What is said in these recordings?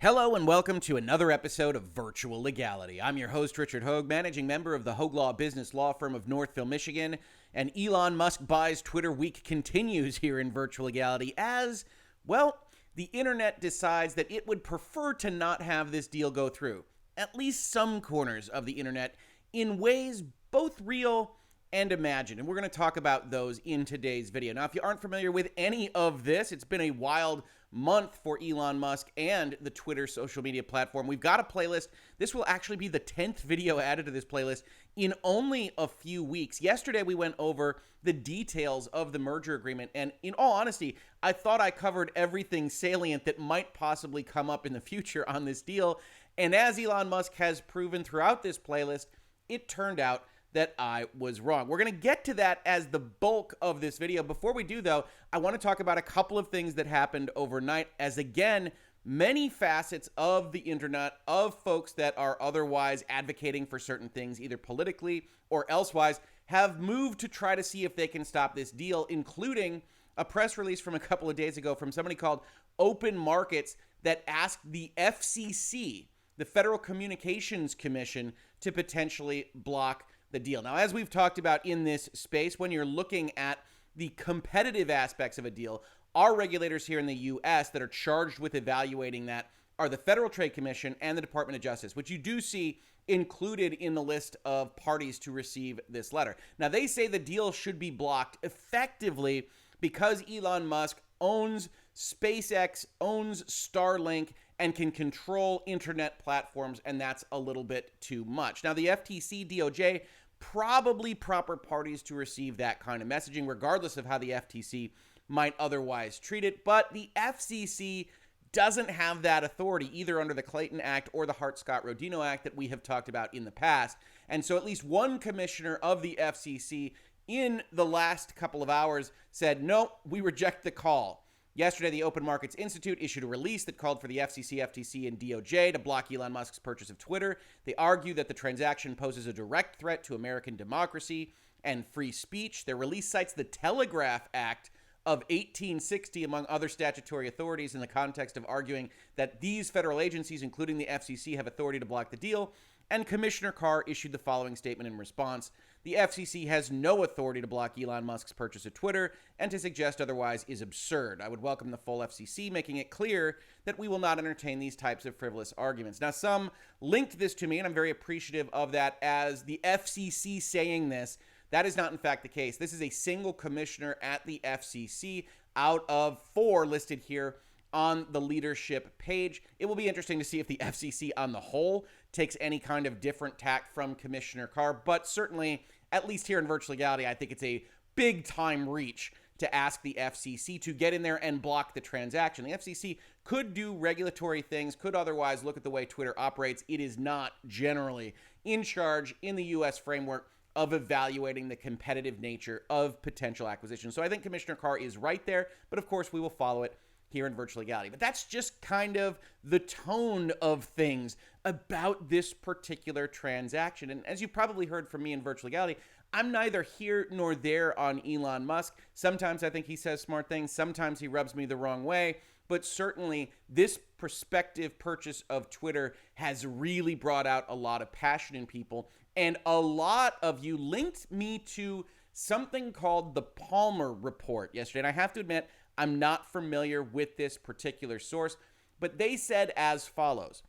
Hello and welcome to another episode of Virtual Legality. I'm your host, Richard Hoeg, managing member of the Hoeg Law business law firm of Northville, Michigan. And Elon Musk buys Twitter week continues here in Virtual Legality as, well, the internet decides that it would prefer to not have this deal go through. At least some corners of the internet in ways both real and imagined. And we're going to talk about those in today's video. Now, if you aren't familiar with any of this, it's been a wild month for Elon Musk and the Twitter social media platform. We've got a playlist. This will actually be the 10th video added to this playlist in only a few weeks. Yesterday, we went over the details of the merger agreement. And in all honesty, I thought I covered everything salient that might possibly come up in the future on this deal. And as Elon Musk has proven throughout this playlist, it turned out that I was wrong. We're going to get to that as the bulk of this video. Before we do, though, I want to talk about a couple of things that happened overnight, as again, many facets of the internet, of folks that are otherwise advocating for certain things, either politically or elsewise, have moved to try to see if they can stop this deal, including a press release from a couple of days ago from somebody called Open Markets that asked the FCC, the Federal Communications Commission, to potentially block the deal. Now, as we've talked about in this space, when you're looking at the competitive aspects of a deal, our regulators here in the U.S. that are charged with evaluating that are the Federal Trade Commission and the Department of Justice, which you do see included in the list of parties to receive this letter. Now, they say the deal should be blocked effectively because Elon Musk owns SpaceX, owns Starlink, and can control internet platforms, and that's a little bit too much. Now, the FTC, DOJ, probably proper parties to receive that kind of messaging, regardless of how the FTC might otherwise treat it. But the FCC doesn't have that authority, either under the Clayton Act or the Hart-Scott-Rodino Act that we have talked about in the past. And so at least one commissioner of the FCC in the last couple of hours said, no, we reject the call. Yesterday, the Open Markets Institute issued a release that called for the FCC, FTC, and DOJ to block Elon Musk's purchase of Twitter. They argue that the transaction poses a direct threat to American democracy and free speech. Their release cites the Telegraph Act of 1860, among other statutory authorities, in the context of arguing that these federal agencies, including the FCC, have authority to block the deal. And Commissioner Carr issued the following statement in response. The FCC has no authority to block Elon Musk's purchase of Twitter, and to suggest otherwise is absurd. I would welcome the full FCC making it clear that we will not entertain these types of frivolous arguments. Now, some linked this to me, and I'm very appreciative of that, as the FCC saying this. That is not, in fact, the case. This is a single commissioner at the FCC out of 4 listed here on the leadership page. It will be interesting to see if the FCC on the whole takes any kind of different tack from Commissioner Carr, but certainly, at least here in Virtual Legality, I think it's a big time reach to ask the FCC to get in there and block the transaction. The FCC could do regulatory things, could otherwise look at the way Twitter operates. It is not generally in charge in the U.S. framework of evaluating the competitive nature of potential acquisitions. So I think Commissioner Carr is right there, but of course we will follow it here in Virtual Legality. But that's just kind of the tone of things about this particular transaction. And as you probably heard from me in Virtual Legality, I'm neither here nor there on Elon Musk. Sometimes I think he says smart things. Sometimes he rubs me the wrong way. But certainly this prospective purchase of Twitter has really brought out a lot of passion in people. And a lot of you linked me to something called the Palmer Report yesterday. And I have to admit, I'm not familiar with this particular source, but they said as follows.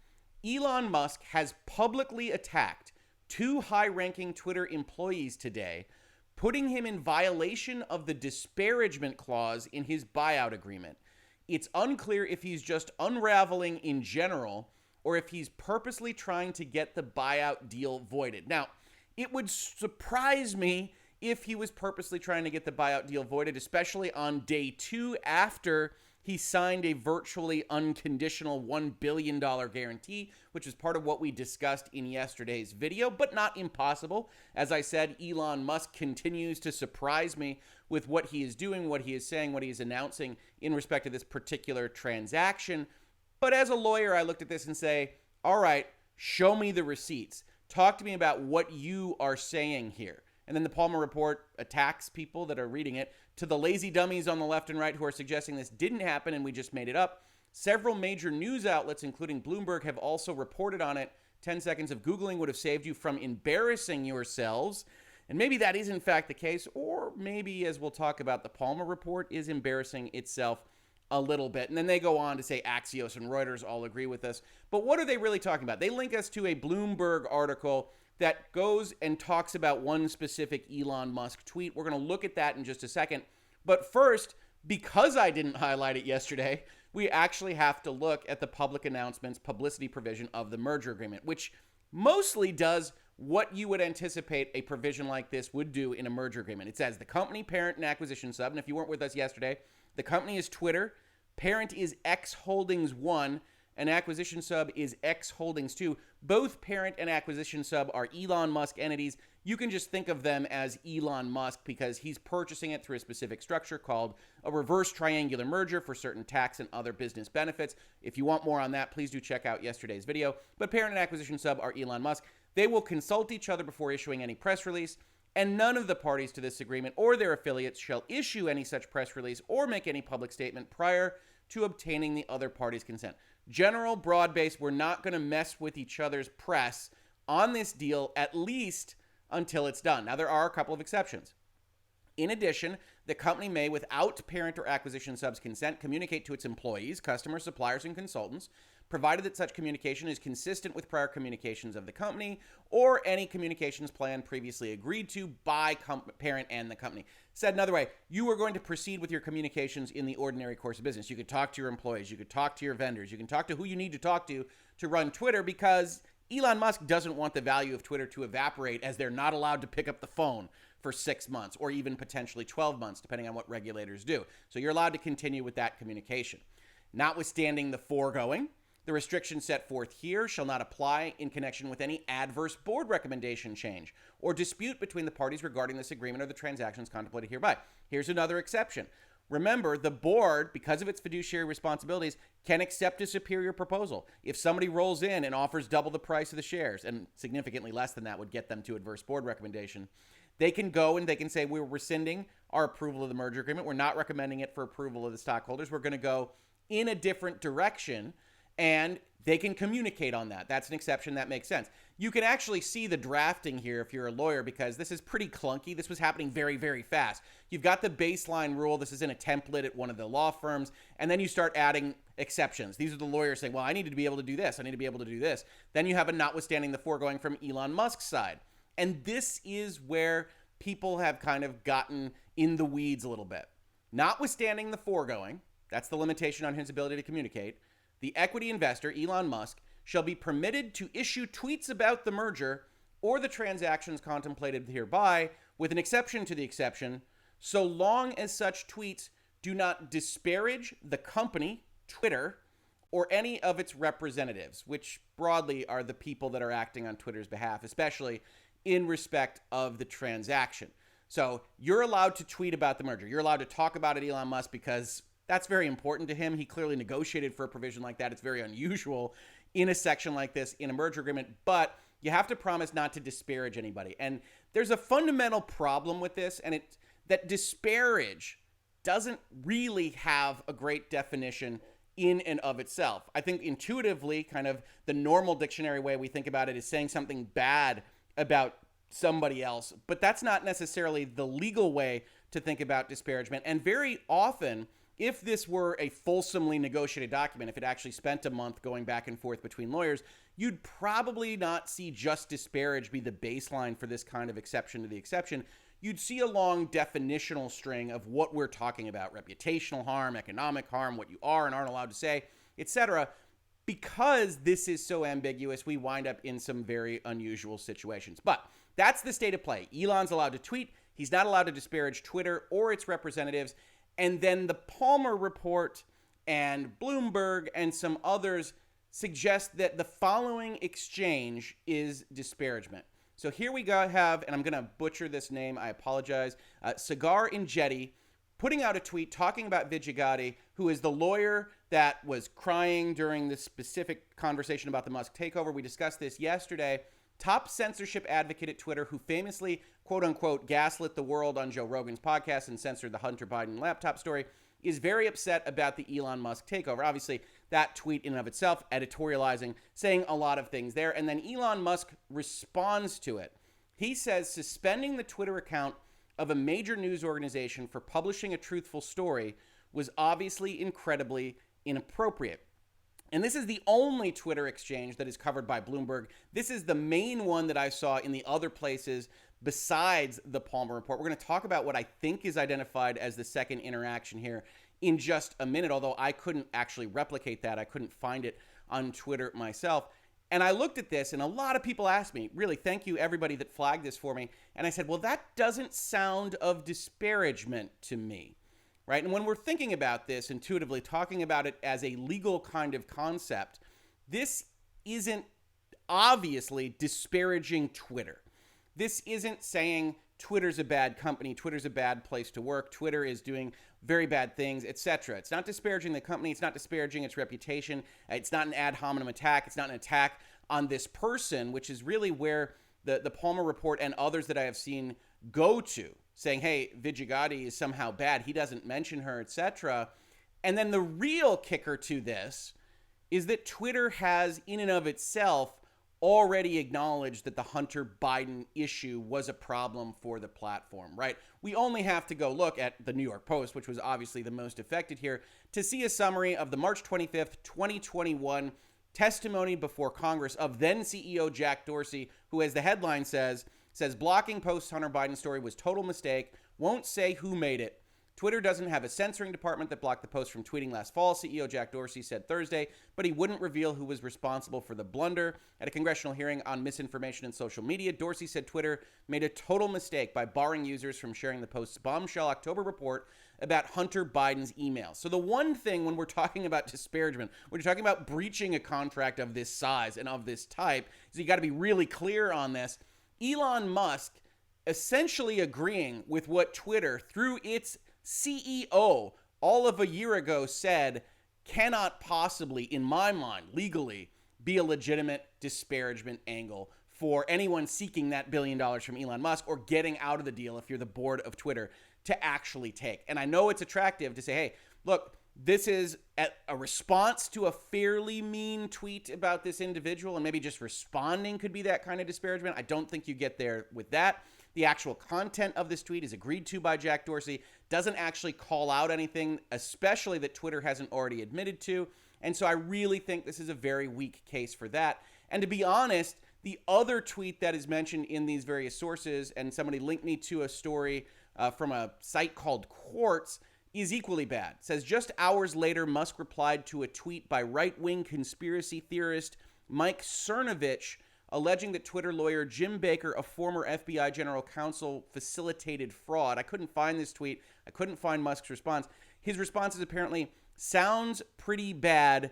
Elon Musk has publicly attacked 2 high-ranking Twitter employees today, putting him in violation of the disparagement clause in his buyout agreement. It's unclear if he's just unraveling in general or if he's purposely trying to get the buyout deal voided. Now, it would surprise me if he was purposely trying to get the buyout deal voided, especially on day 2 after he signed a virtually unconditional $1 billion guarantee, which is part of what we discussed in yesterday's video, but not impossible. As I said, Elon Musk continues to surprise me with what he is doing, what he is saying, what he is announcing in respect to this particular transaction. But as a lawyer, I looked at this and say, all right, show me the receipts. Talk to me about what you are saying here. And then the Palmer Report attacks people that are reading it. To the lazy dummies on the left and right who are suggesting this didn't happen and we just made it up, Several major news outlets, including Bloomberg, have also reported on it. 10 seconds of Googling would have saved you from embarrassing yourselves. And maybe that is in fact the case, or maybe, as we'll talk about, the Palmer report is embarrassing itself a little bit. And then they go on to say Axios and Reuters all agree with us. But what are they really talking about? They link us to a Bloomberg article that goes and talks about one specific Elon Musk tweet. We're going to look at that in just a second. But first, because I didn't highlight it yesterday, we actually have to look at the public announcements publicity provision of the merger agreement, which mostly does what you would anticipate a provision like this would do in a merger agreement. It says the company, parent, and acquisition sub. And if you weren't with us yesterday, the company is Twitter, parent is X Holdings 1, and acquisition sub is X Holdings 2. Both parent and acquisition sub are Elon Musk entities. You can just think of them as Elon Musk because he's purchasing it through a specific structure called a reverse triangular merger for certain tax and other business benefits. If you want more on that, please do check out yesterday's video. But parent and acquisition sub are Elon Musk. They will consult each other before issuing any press release, and none of the parties to this agreement or their affiliates shall issue any such press release or make any public statement prior to obtaining the other party's consent. General, broad-based, we're not going to mess with each other's press on this deal, at least until it's done. Now, there are a couple of exceptions. In addition, the company may, without parent or acquisition sub's consent, communicate to its employees, customers, suppliers, and consultants, provided that such communication is consistent with prior communications of the company or any communications plan previously agreed to by parent and the company. Said another way, you are going to proceed with your communications in the ordinary course of business. You could talk to your employees, you could talk to your vendors, you can talk to who you need to talk to run Twitter, because Elon Musk doesn't want the value of Twitter to evaporate as they're not allowed to pick up the phone for 6 months or even potentially 12 months, depending on what regulators do. So you're allowed to continue with that communication. Notwithstanding the foregoing, the restrictions set forth here shall not apply in connection with any adverse board recommendation change or dispute between the parties regarding this agreement or the transactions contemplated hereby. Here's another exception. Remember, the board, because of its fiduciary responsibilities, can accept a superior proposal. If somebody rolls in and offers double the price of the shares, and significantly less than that would get them to adverse board recommendation, they can go and they can say, we're rescinding our approval of the merger agreement. We're not recommending it for approval of the stockholders. We're going to go in a different direction. And they can communicate on that. That's an exception that makes sense. You can actually see the drafting here if you're a lawyer, because this is pretty clunky. This was happening very, very fast. You've got the baseline rule. This is in a template at one of the law firms. And then you start adding exceptions. These are the lawyers saying, well, I need to be able to do this. I need to be able to do this. Then you have a notwithstanding the foregoing from Elon Musk's side. And this is where people have kind of gotten in the weeds a little bit. Notwithstanding the foregoing, that's the limitation on his ability to communicate, the equity investor, Elon Musk, shall be permitted to issue tweets about the merger or the transactions contemplated hereby, with an exception to the exception, so long as such tweets do not disparage the company, Twitter, or any of its representatives, which broadly are the people that are acting on Twitter's behalf, especially in respect of the transaction. So you're allowed to tweet about the merger. You're allowed to talk about it, Elon Musk, because that's very important to him. He clearly negotiated for a provision like that. It's very unusual in a section like this in a merger agreement, but you have to promise not to disparage anybody. And there's a fundamental problem with this, and it's that disparage doesn't really have a great definition in and of itself. I think intuitively, kind of the normal dictionary way we think about it is saying something bad about somebody else, but that's not necessarily the legal way to think about disparagement. And very often, if this were a fulsomely negotiated document, if it actually spent a month going back and forth between lawyers, you'd probably not see just disparage be the baseline for this kind of exception to the exception. You'd see a long definitional string of what we're talking about: reputational harm, economic harm, what you are and aren't allowed to say, etc. Because this is so ambiguous, we wind up in some very unusual situations. But that's the state of play. Elon's allowed to tweet. He's not allowed to disparage Twitter or its representatives. And then the Palmer report and Bloomberg and some others suggest that the following exchange is disparagement. So here we have, and I'm going to butcher this name, I apologize, Cigar and Jetty putting out a tweet talking about Vigigati, who is the lawyer that was crying during this specific conversation about the Musk takeover. We discussed this yesterday. Top censorship advocate at Twitter, who famously, quote unquote, gaslit the world on Joe Rogan's podcast and censored the Hunter Biden laptop story. is very upset about the Elon Musk takeover. Obviously, that tweet in and of itself, editorializing, saying a lot of things there. And then Elon Musk responds to it. He says suspending the Twitter account of a major news organization for publishing a truthful story was obviously incredibly inappropriate. And this is the only Twitter exchange that is covered by Bloomberg. This is the main one that I saw in the other places besides the Palmer report. We're going to talk about what I think is identified as the second interaction here in just a minute, although I couldn't actually replicate that. I couldn't find it on Twitter myself. And I looked at this, and a lot of people asked me, really, thank you everybody that flagged this for me. And I said, well, that doesn't sound of disparagement to me, right? And when we're thinking about this intuitively, talking about it as a legal kind of concept, this isn't obviously disparaging Twitter. This isn't saying Twitter's a bad company, Twitter's a bad place to work, Twitter is doing very bad things, etc. It's not disparaging the company, it's not disparaging its reputation, it's not an ad hominem attack, it's not an attack on this person, which is really where the Palmer report and others that I have seen go to, saying, hey, Vijagati is somehow bad, he doesn't mention her, etc. And then the real kicker to this is that Twitter has, in and of itself, already acknowledged that the Hunter Biden issue was a problem for the platform, right? We only have to go look at the New York Post, which was obviously the most affected here, to see a summary of the March 25th, 2021 testimony before Congress of then CEO Jack Dorsey, who, as the headline says blocking post-Hunter Biden story was total mistake, won't say who made it. Twitter doesn't have a censoring department that blocked the post from tweeting last fall, CEO Jack Dorsey said Thursday, but he wouldn't reveal who was responsible for the blunder. At a congressional hearing on misinformation in social media, Dorsey said Twitter made a total mistake by barring users from sharing the post's bombshell October report about Hunter Biden's emails. So the one thing when we're talking about disparagement, when you're talking about breaching a contract of this size and of this type, is you got to be really clear on this. Elon Musk essentially agreeing with what Twitter, through its CEO, all of a year ago said cannot possibly, in my mind, legally be a legitimate disparagement angle for anyone seeking that $1 billion from Elon Musk or getting out of the deal if you're the board of Twitter to actually take. And I know it's attractive to say, hey, look, this is a response to a fairly mean tweet about this individual, and maybe just responding could be that kind of disparagement. I don't think you get there with that. The actual content of this tweet is agreed to by Jack Dorsey, doesn't actually call out anything, especially that Twitter hasn't already admitted to. And so I really think this is a very weak case for that. And to be honest, the other tweet that is mentioned in these various sources, and somebody linked me to a story from a site called Quartz, is equally bad. It says, just hours later, Musk replied to a tweet by right-wing conspiracy theorist Mike Cernovich, alleging that Twitter lawyer Jim Baker, a former FBI general counsel, facilitated fraud. I couldn't find this tweet. I couldn't find Musk's response. His response is apparently, sounds pretty bad, ...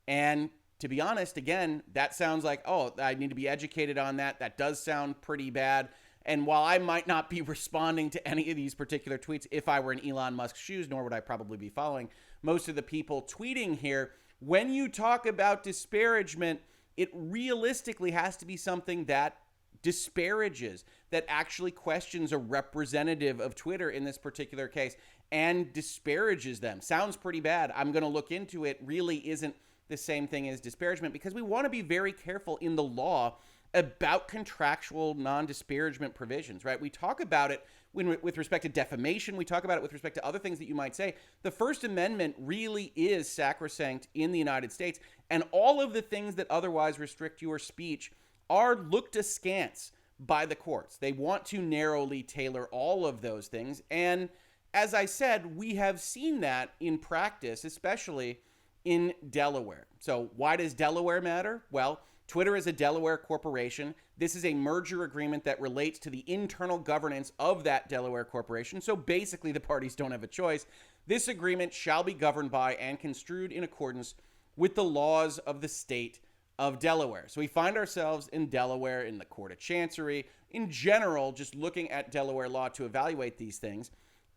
And to be honest, again, that sounds like, oh, I need to be educated on that. That does sound pretty bad. And while I might not be responding to any of these particular tweets if I were in Elon Musk's shoes, nor would I probably be following most of the people tweeting here, when you talk about disparagement, it realistically has to be something that disparages, that actually questions a representative of Twitter in this particular case and disparages them. Sounds pretty bad. I'm going to look into it. Really isn't the same thing as disparagement, because we want to be very careful in the law about contractual non-disparagement provisions, right? We talk about it with respect to defamation. We talk about it with respect to other things that you might say. The First Amendment really is sacrosanct in the United States, and all of the things that otherwise restrict your speech are looked askance by the courts. They want to narrowly tailor all of those things, and as I said, we have seen that in practice, especially in Delaware. So why does Delaware matter? Well, Twitter is a Delaware corporation. This is a merger agreement that relates to the internal governance of that Delaware corporation. So basically, the parties don't have a choice. This agreement shall be governed by and construed in accordance with the laws of the state of Delaware. So we find ourselves in Delaware, in the Court of Chancery, in general, just looking at Delaware law to evaluate these things.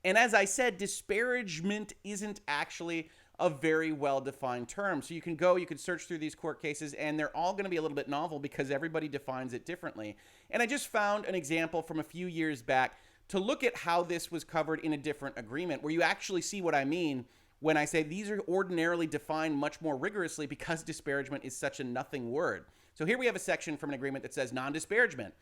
And as I said, disparagement isn't actually a very well-defined term. So you can search through these court cases, and they're all going to be a little bit novel because everybody defines it differently. And I just found an example from a few years back to look at how this was covered in a different agreement, where you actually see what I mean when I say these are ordinarily defined much more rigorously because disparagement is such a nothing word. So here we have a section from an agreement that says non-disparagement.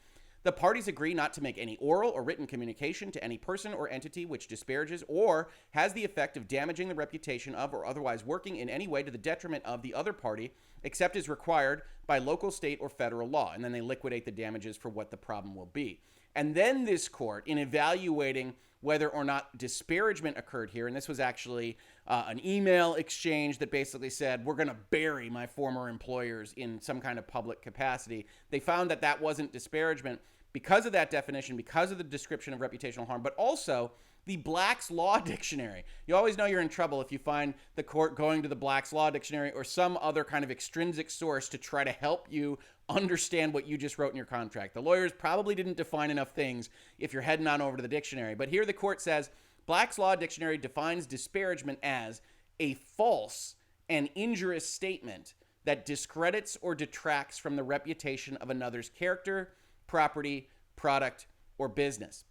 The parties agree not to make any oral or written communication to any person or entity which disparages or has the effect of damaging the reputation of or otherwise working in any way to the detriment of the other party, except as required by local, state, or federal law. And then they liquidate the damages for what the problem will be. And then this court, in evaluating whether or not disparagement occurred here, and this was actually an email exchange that basically said, we're going to bury my former employers in some kind of public capacity. They found that that wasn't disparagement because of that definition, because of the description of reputational harm, but also the Black's Law Dictionary. You always know you're in trouble if you find the court going to the Black's Law Dictionary or some other kind of extrinsic source to try to help you understand what you just wrote in your contract. The lawyers probably didn't define enough things if you're heading on over to the dictionary. But here the court says, Black's Law Dictionary defines disparagement as a false and injurious statement that discredits or detracts from the reputation of another's character, property, product, or business.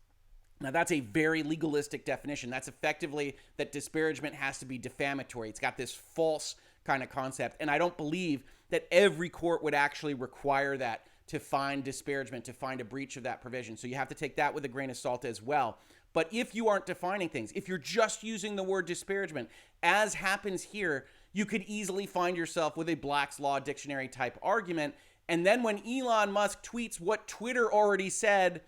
Now, that's a very legalistic definition. That's effectively that disparagement has to be defamatory. It's got this false kind of concept. And I don't believe that every court would actually require that to find disparagement, to find a breach of that provision. So you have to take that with a grain of salt as well. But if you aren't defining things, if you're just using the word disparagement, as happens here, you could easily find yourself with a Black's Law Dictionary type argument. And then when Elon Musk tweets what Twitter already said,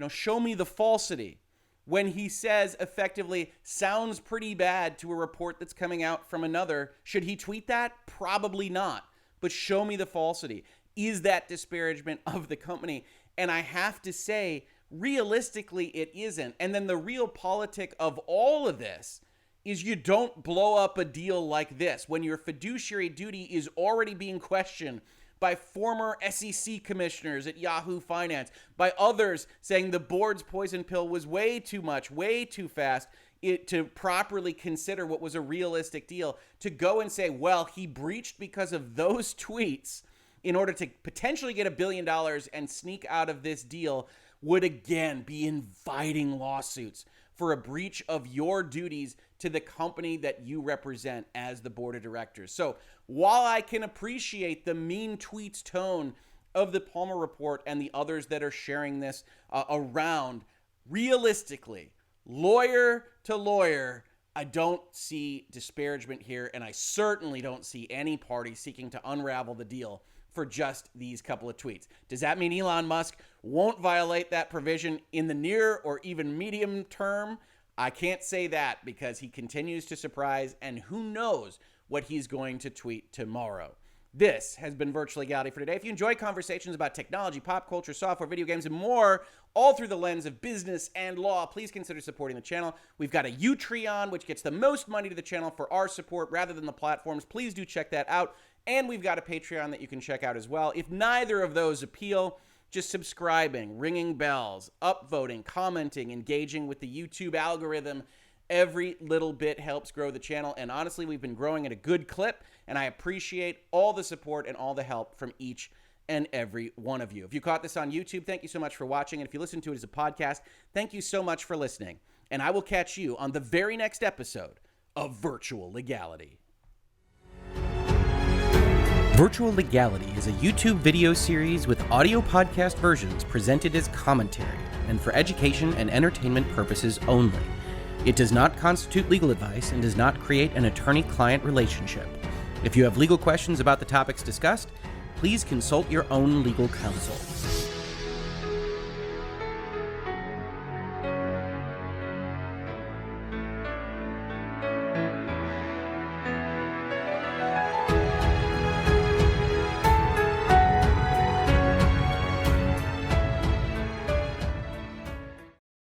show me the falsity. When he says effectively, sounds pretty bad to a report that's coming out from another, should he tweet that? Probably not. But show me the falsity. Is that disparagement of the company? And I have to say, realistically, it isn't. And then the real politic of all of this is you don't blow up a deal like this when your fiduciary duty is already being questioned by former SEC commissioners at Yahoo Finance, by others saying the board's poison pill was way too much, way too fast to properly consider what was a realistic deal, to go and say, well, he breached because of those tweets in order to potentially get $1 billion and sneak out of this deal, would again be inviting lawsuits for a breach of your duties to the company that you represent as the board of directors. So while I can appreciate the mean tweets tone of the Palmer Report and the others that are sharing this around, realistically, lawyer to lawyer, I don't see disparagement here, and I certainly don't see any party seeking to unravel the deal for just these couple of tweets. Does that mean Elon Musk won't violate that provision in the near or even medium term? I can't say that because he continues to surprise, and who knows what he's going to tweet tomorrow. This has been Virtual Legality for today. If you enjoy conversations about technology, pop culture, software, video games, and more, all through the lens of business and law, please consider supporting the channel. We've got a Utreon, which gets the most money to the channel for our support rather than the platforms. Please do check that out. And we've got a Patreon that you can check out as well. If neither of those appeal, just subscribing, ringing bells, upvoting, commenting, engaging with the YouTube algorithm, every little bit helps grow the channel. And honestly, we've been growing at a good clip, and I appreciate all the support and all the help from each and every one of you. If you caught this on YouTube, thank you so much for watching. And if you listen to it as a podcast, thank you so much for listening. And I will catch you on the very next episode of Virtual Legality. Virtual Legality is a YouTube video series with audio podcast versions presented as commentary and for education and entertainment purposes only. It does not constitute legal advice and does not create an attorney-client relationship. If you have legal questions about the topics discussed, please consult your own legal counsel.